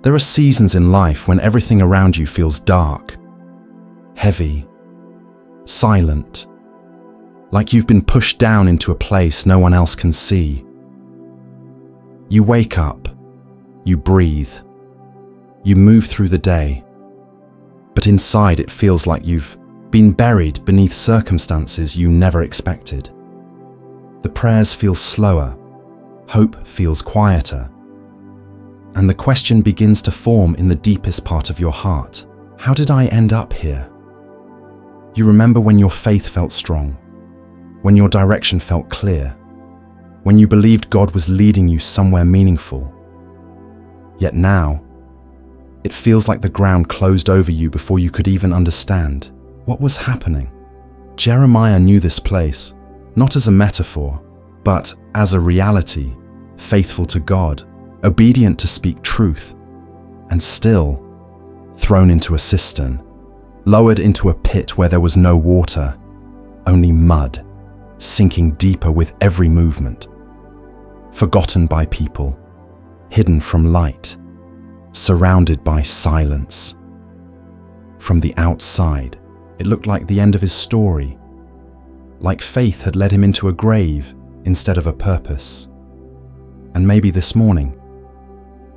There are seasons in life when everything around you feels dark, heavy, silent, like you've been pushed down into a place no one else can see. You wake up, you breathe, you move through the day, but inside it feels like you've been buried beneath circumstances you never expected. The prayers feel slower, hope feels quieter, and the question begins to form in the deepest part of your heart. How did I end up here? You remember when your faith felt strong, when your direction felt clear, when you believed God was leading you somewhere meaningful. Yet now, it feels like the ground closed over you before you could even understand what was happening. Jeremiah knew this place, not as a metaphor, but as a reality, faithful to God, obedient to speak truth, and still thrown into a cistern, lowered into a pit where there was no water, only mud, sinking deeper with every movement. Forgotten by people, hidden from light, surrounded by silence. From the outside, it looked like the end of his story, like faith had led him into a grave instead of a purpose. And maybe this morning,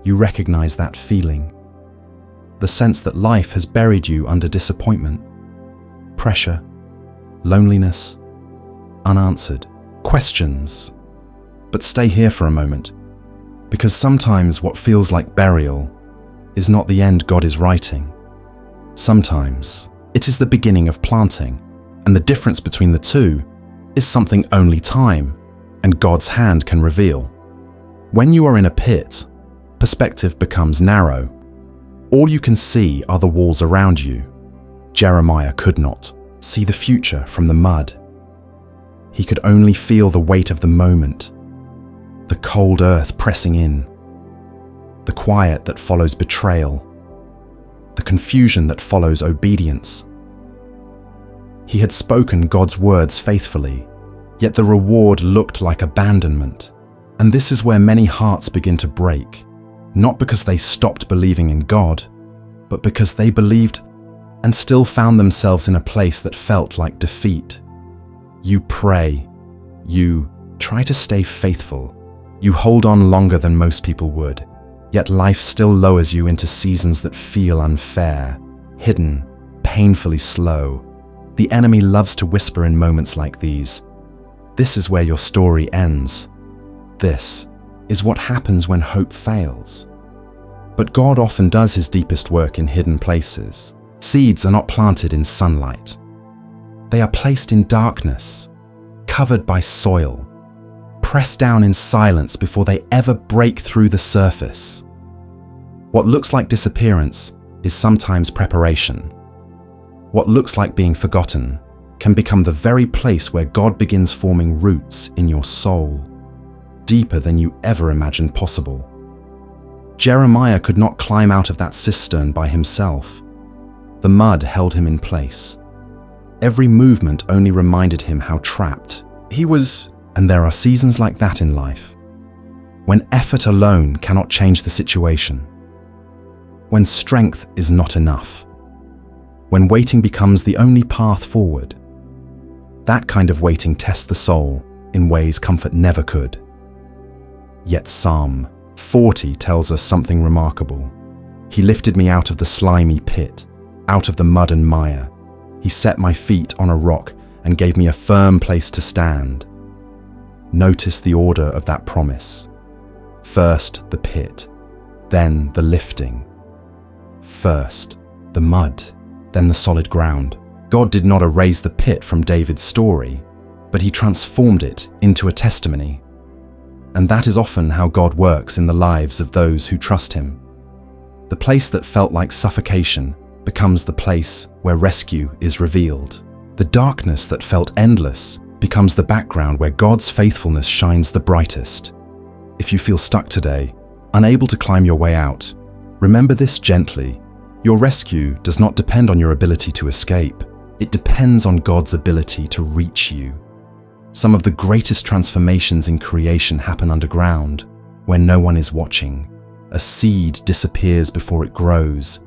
you recognize that feeling, the sense that life has buried you under disappointment, pressure, loneliness, unanswered questions. But stay here for a moment, because sometimes what feels like burial is not the end God is writing. Sometimes it is the beginning of planting, and the difference between the two is something only time and God's hand can reveal. When you are in a pit, perspective becomes narrow. All you can see are the walls around you. Jeremiah could not see the future from the mud. He could only feel the weight of the moment, the cold earth pressing in, the quiet that follows betrayal, the confusion that follows obedience. He had spoken God's words faithfully, yet the reward looked like abandonment. And this is where many hearts begin to break, not because they stopped believing in God, but because they believed and still found themselves in a place that felt like defeat. You pray, you try to stay faithful, you hold on longer than most people would, yet life still lowers you into seasons that feel unfair, hidden, painfully slow. The enemy loves to whisper in moments like these. This is where your story ends. This is what happens when hope fails. But God often does his deepest work in hidden places. Seeds are not planted in sunlight. They are placed in darkness, covered by soil, pressed down in silence before they ever break through the surface. What looks like disappearance is sometimes preparation. What looks like being forgotten can become the very place where God begins forming roots in your soul, deeper than you ever imagined possible. Jeremiah could not climb out of that cistern by himself. The mud held him in place. Every movement only reminded him how trapped he was. And there are seasons like that in life, when effort alone cannot change the situation, when strength is not enough, when waiting becomes the only path forward. That kind of waiting tests the soul in ways comfort never could. Yet Psalm 40 tells us something remarkable. He lifted me out of the slimy pit, out of the mud and mire. He set my feet on a rock and gave me a firm place to stand. Notice the order of that promise. First the pit, then the lifting. First the mud, then the solid ground. God did not erase the pit from David's story, but he transformed it into a testimony. And that is often how God works in the lives of those who trust him. The place that felt like suffocation becomes the place where rescue is revealed. The darkness that felt endless becomes the background where God's faithfulness shines the brightest. If you feel stuck today, unable to climb your way out, remember this gently. Your rescue does not depend on your ability to escape. It depends on God's ability to reach you. Some of the greatest transformations in creation happen underground, where no one is watching. A seed disappears before it grows.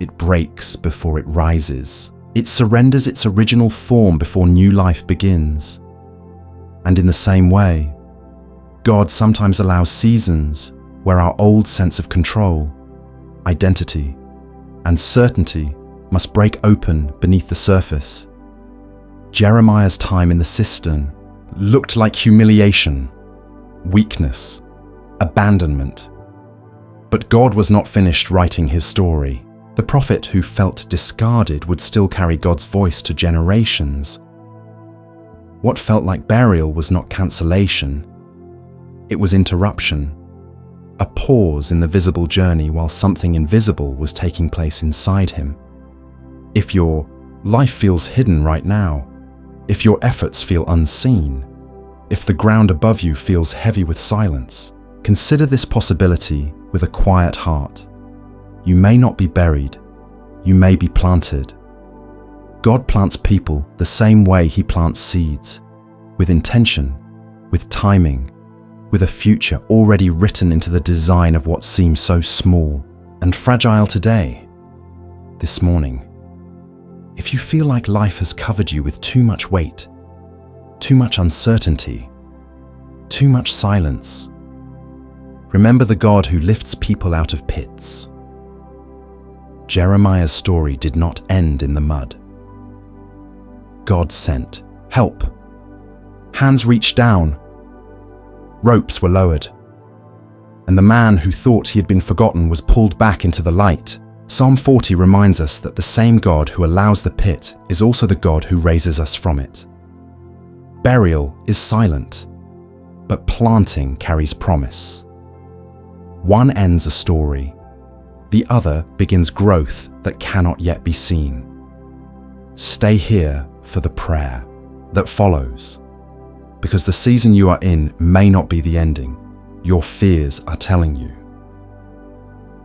It breaks before it rises. It surrenders its original form before new life begins. And in the same way, God sometimes allows seasons where our old sense of control, identity, and certainty must break open beneath the surface. Jeremiah's time in the cistern looked like humiliation, weakness, abandonment. But God was not finished writing his story. The prophet who felt discarded would still carry God's voice to generations. What felt like burial was not cancellation. It was interruption, a pause in the visible journey while something invisible was taking place inside him. If your life feels hidden right now, if your efforts feel unseen, if the ground above you feels heavy with silence, consider this possibility with a quiet heart. You may not be buried, you may be planted. God plants people the same way he plants seeds, with intention, with timing, with a future already written into the design of what seems so small and fragile today. This morning, if you feel like life has covered you with too much weight, too much uncertainty, too much silence, remember the God who lifts people out of pits. Jeremiah's story did not end in the mud. God sent help. Hands reached down. Ropes were lowered. And the man who thought he had been forgotten was pulled back into the light. Psalm 40 reminds us that the same God who allows the pit is also the God who raises us from it. Burial is silent, but planting carries promise. One ends a story, the other begins growth that cannot yet be seen. Stay here for the prayer that follows, because the season you are in may not be the ending your fears are telling you.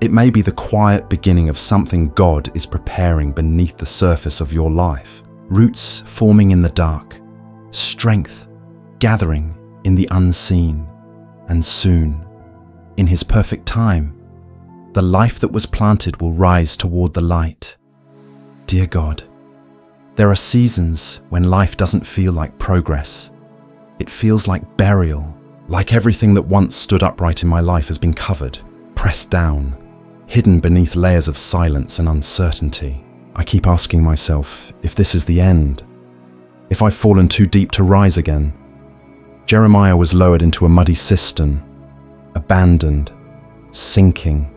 It may be the quiet beginning of something God is preparing beneath the surface of your life. Roots forming in the dark, strength gathering in the unseen, and soon, in his perfect time, the life that was planted will rise toward the light. Dear God, there are seasons when life doesn't feel like progress. It feels like burial, like everything that once stood upright in my life has been covered, pressed down, hidden beneath layers of silence and uncertainty. I keep asking myself if this is the end, if I've fallen too deep to rise again. Jeremiah was lowered into a muddy cistern, abandoned, sinking,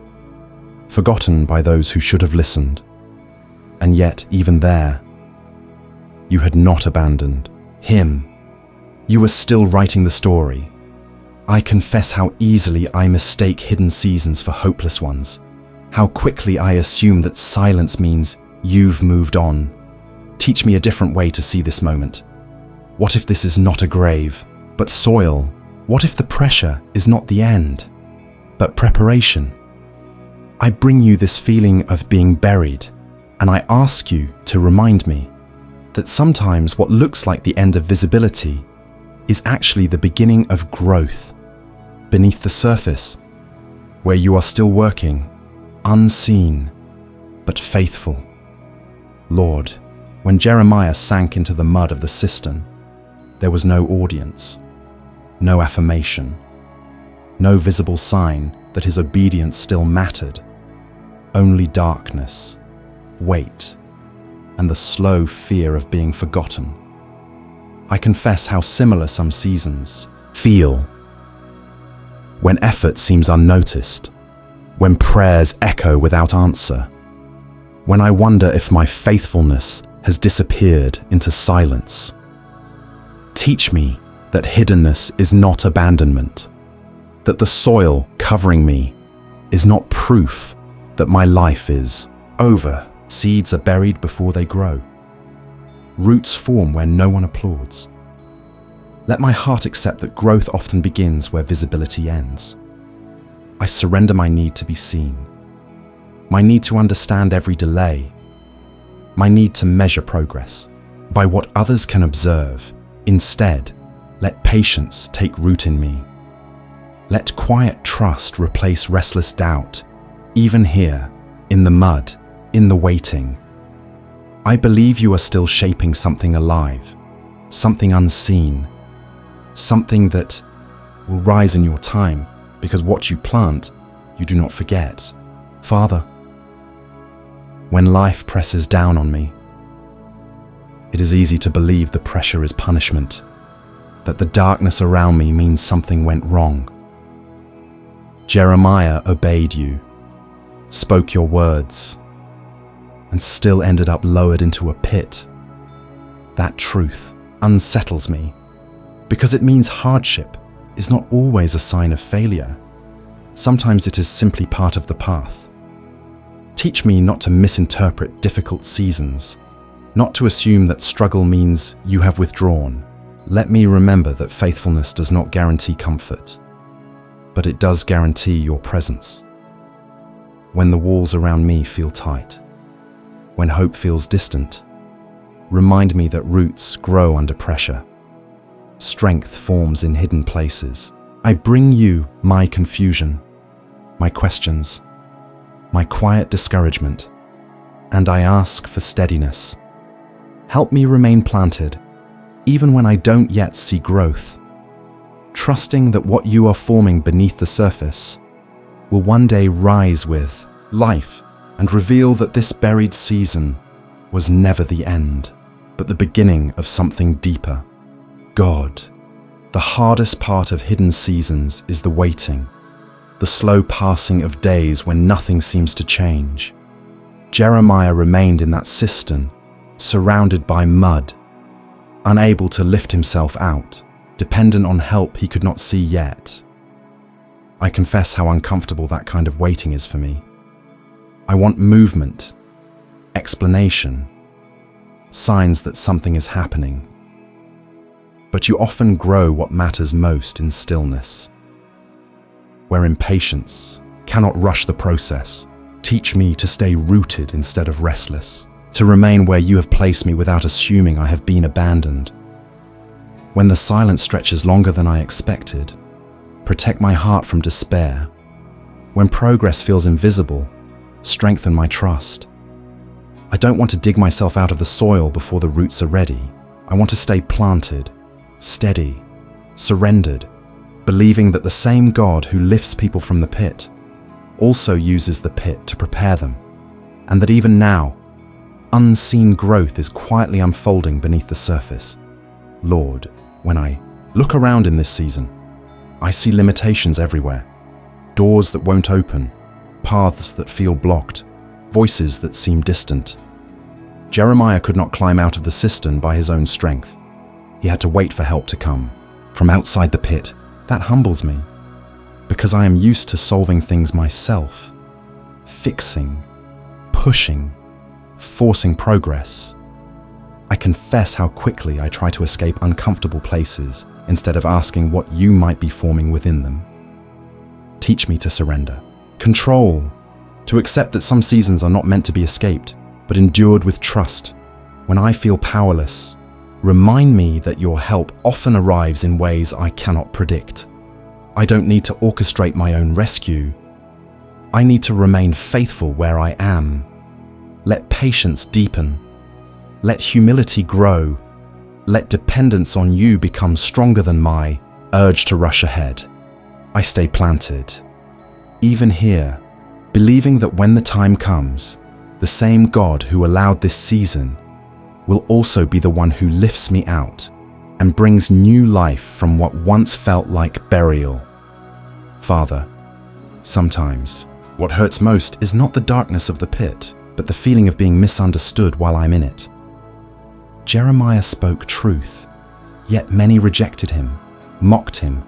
forgotten by those who should have listened. And yet, even there, you had not abandoned him. You were still writing the story. I confess how easily I mistake hidden seasons for hopeless ones. How quickly I assume that silence means you've moved on. Teach me a different way to see this moment. What if this is not a grave, but soil? What if the pressure is not the end, but preparation? I bring you this feeling of being buried, and I ask you to remind me that sometimes what looks like the end of visibility is actually the beginning of growth beneath the surface, where you are still working, unseen, but faithful. Lord, when Jeremiah sank into the mud of the cistern, there was no audience, no affirmation, no visible sign that his obedience still mattered, only darkness, weight, and the slow fear of being forgotten. I confess how similar some seasons feel. When effort seems unnoticed, when prayers echo without answer, when I wonder if my faithfulness has disappeared into silence. Teach me that hiddenness is not abandonment, that the soil covering me is not proof that my life is over. Seeds are buried before they grow. Roots form where no one applauds. Let my heart accept that growth often begins where visibility ends. I surrender my need to be seen, my need to understand every delay, my need to measure progress by what others can observe. Instead, let patience take root in me. Let quiet trust replace restless doubt, even here, in the mud, in the waiting. I believe you are still shaping something alive, something unseen, something that will rise in your time, because what you plant, you do not forget. Father, when life presses down on me, it is easy to believe the pressure is punishment, that the darkness around me means something went wrong. Jeremiah obeyed you, spoke your words, and still ended up lowered into a pit. That truth unsettles me, because it means hardship is not always a sign of failure. Sometimes it is simply part of the path. Teach me not to misinterpret difficult seasons, not to assume that struggle means you have withdrawn. Let me remember that faithfulness does not guarantee comfort, but it does guarantee your presence. When the walls around me feel tight, when hope feels distant, remind me that roots grow under pressure. Strength forms in hidden places. I bring you my confusion, my questions, my quiet discouragement, and I ask for steadiness. Help me remain planted, even when I don't yet see growth, trusting that what you are forming beneath the surface will one day rise with life and reveal that this buried season was never the end, but the beginning of something deeper. God, the hardest part of hidden seasons is the waiting, the slow passing of days when nothing seems to change. Jeremiah remained in that cistern, surrounded by mud, unable to lift himself out, dependent on help he could not see yet. I confess how uncomfortable that kind of waiting is for me. I want movement, explanation, signs that something is happening. But you often grow what matters most in stillness, where impatience cannot rush the process. Teach me to stay rooted instead of restless, to remain where you have placed me without assuming I have been abandoned. When the silence stretches longer than I expected, protect my heart from despair. When progress feels invisible, strengthen my trust. I don't want to dig myself out of the soil before the roots are ready. I want to stay planted, steady, surrendered, believing that the same God who lifts people from the pit also uses the pit to prepare them, and that even now, unseen growth is quietly unfolding beneath the surface. Lord, when I look around in this season, I see limitations everywhere, doors that won't open, paths that feel blocked, voices that seem distant. Jeremiah could not climb out of the cistern by his own strength. He had to wait for help to come from outside the pit. That humbles me, because I am used to solving things myself, fixing, pushing, forcing progress. I confess how quickly I try to escape uncomfortable places instead of asking what you might be forming within them. Teach me to surrender, control, to accept that some seasons are not meant to be escaped, but endured with trust. When I feel powerless, remind me that your help often arrives in ways I cannot predict. I don't need to orchestrate my own rescue. I need to remain faithful where I am. Let patience deepen. Let humility grow. Let dependence on you become stronger than my urge to rush ahead. I stay planted, even here, believing that when the time comes, the same God who allowed this season will also be the one who lifts me out and brings new life from what once felt like burial. Father, sometimes what hurts most is not the darkness of the pit, but the feeling of being misunderstood while I'm in it. Jeremiah spoke truth, yet many rejected him, mocked him,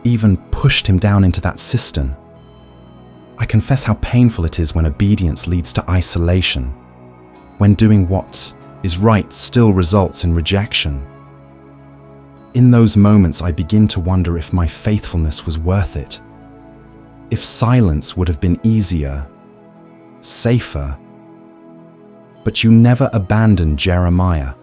even pushed him down into that cistern. I confess how painful it is when obedience leads to isolation, when doing what is right still results in rejection. In those moments, I begin to wonder if my faithfulness was worth it, if silence would have been easier, safer. But you never abandoned Jeremiah,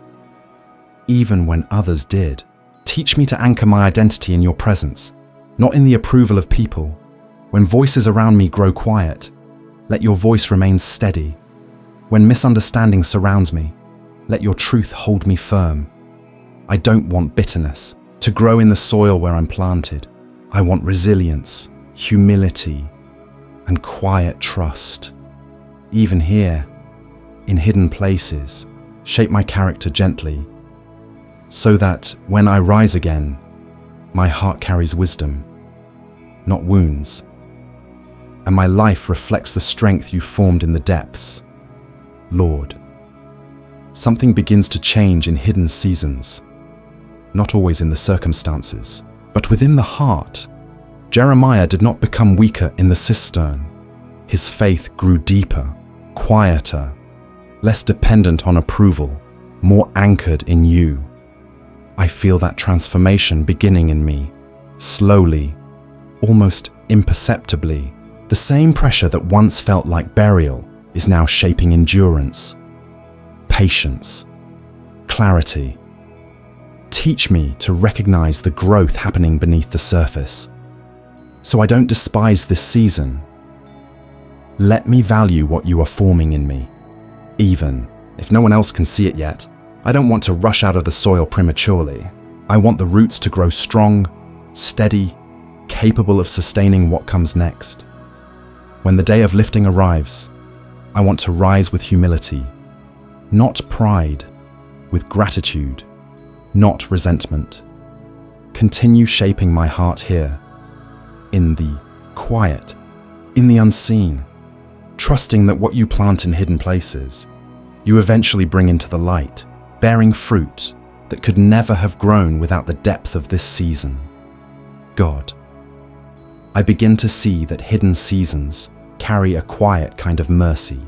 even when others did. Teach me to anchor my identity in your presence, not in the approval of people. When voices around me grow quiet, let your voice remain steady. When misunderstanding surrounds me, let your truth hold me firm. I don't want bitterness to grow in the soil where I'm planted. I want resilience, humility, and quiet trust. Even here, in hidden places, shape my character gently, so that when I rise again, my heart carries wisdom, not wounds, and my life reflects the strength you formed in the depths. Lord, something begins to change in hidden seasons, not always in the circumstances, but within the heart. Jeremiah did not become weaker in the cistern. His faith grew deeper, quieter, less dependent on approval, more anchored in you. I feel that transformation beginning in me, slowly, almost imperceptibly. The same pressure that once felt like burial is now shaping endurance, patience, clarity. Teach me to recognize the growth happening beneath the surface, so I don't despise this season. Let me value what you are forming in me, even if no one else can see it yet. I don't want to rush out of the soil prematurely. I want the roots to grow strong, steady, capable of sustaining what comes next. When the day of lifting arrives, I want to rise with humility, not pride, with gratitude, not resentment. Continue shaping my heart here, in the quiet, in the unseen, trusting that what you plant in hidden places, you eventually bring into the light, bearing fruit that could never have grown without the depth of this season. God, I begin to see that hidden seasons carry a quiet kind of mercy.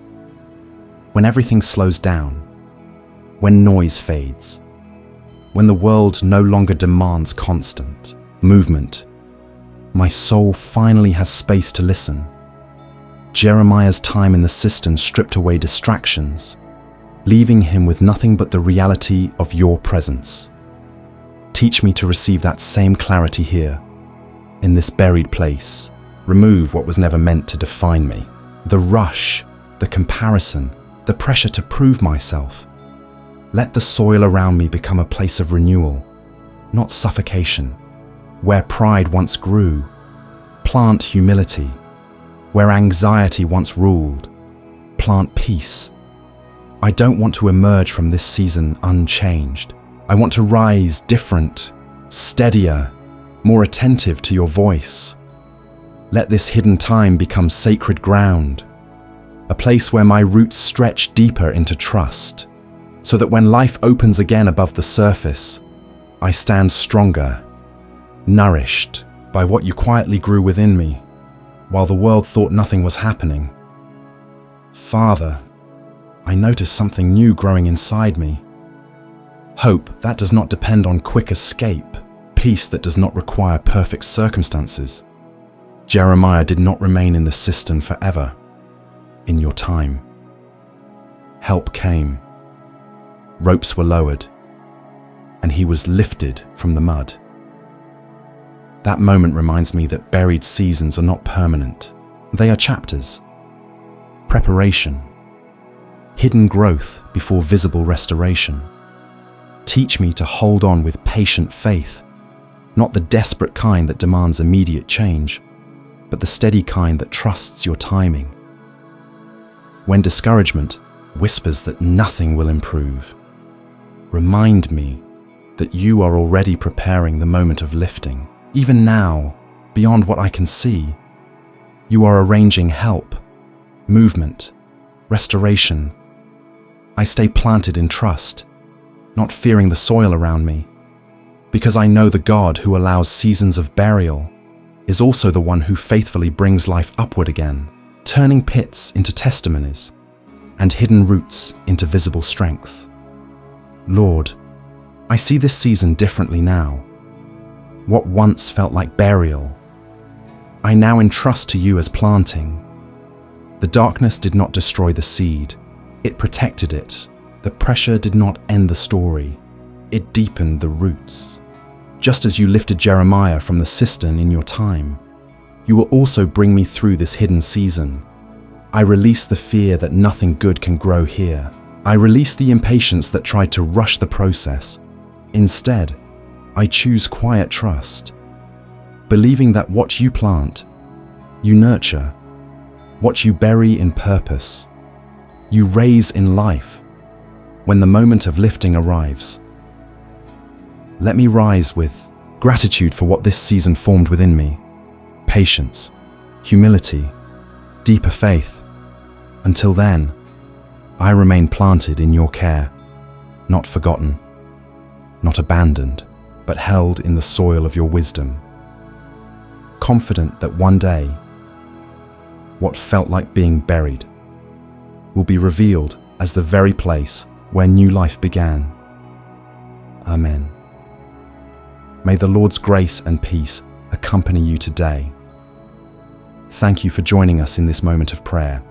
When everything slows down, when noise fades, when the world no longer demands constant movement, my soul finally has space to listen. Jeremiah's time in the cistern stripped away distractions, leaving him with nothing but the reality of your presence. Teach me to receive that same clarity here, in this buried place. Remove what was never meant to define me. The rush, the comparison, the pressure to prove myself. Let the soil around me become a place of renewal, not suffocation. Where pride once grew, plant humility. Where anxiety once ruled, plant peace. I don't want to emerge from this season unchanged. I want to rise different, steadier, more attentive to your voice. Let this hidden time become sacred ground, a place where my roots stretch deeper into trust, so that when life opens again above the surface, I stand stronger, nourished by what you quietly grew within me, while the world thought nothing was happening. Father, I notice something new growing inside me. Hope that does not depend on quick escape, peace that does not require perfect circumstances. Jeremiah did not remain in the cistern forever. In your time, help came. Ropes were lowered, and he was lifted from the mud. That moment reminds me that buried seasons are not permanent. They are chapters, preparation, hidden growth before visible restoration. Teach me to hold on with patient faith, not the desperate kind that demands immediate change, but the steady kind that trusts your timing. When discouragement whispers that nothing will improve, remind me that you are already preparing the moment of lifting. Even now, beyond what I can see, you are arranging help, movement, restoration. I stay planted in trust, not fearing the soil around me, because I know the God who allows seasons of burial is also the one who faithfully brings life upward again, turning pits into testimonies and hidden roots into visible strength. Lord, I see this season differently now. What once felt like burial, I now entrust to you as planting. The darkness did not destroy the seed, it protected it. The pressure did not end the story, it deepened the roots. Just as you lifted Jeremiah from the cistern in your time, you will also bring me through this hidden season. I release the fear that nothing good can grow here. I release the impatience that tried to rush the process. Instead, I choose quiet trust, believing that what you plant, you nurture. What you bury in purpose, you raise in life. When the moment of lifting arrives, let me rise with gratitude for what this season formed within me. Patience, humility, deeper faith. Until then, I remain planted in your care, not forgotten, not abandoned, but held in the soil of your wisdom. Confident that one day, what felt like being buried will be revealed as the very place where new life began. Amen. May the Lord's grace and peace accompany you today. Thank you for joining us in this moment of prayer.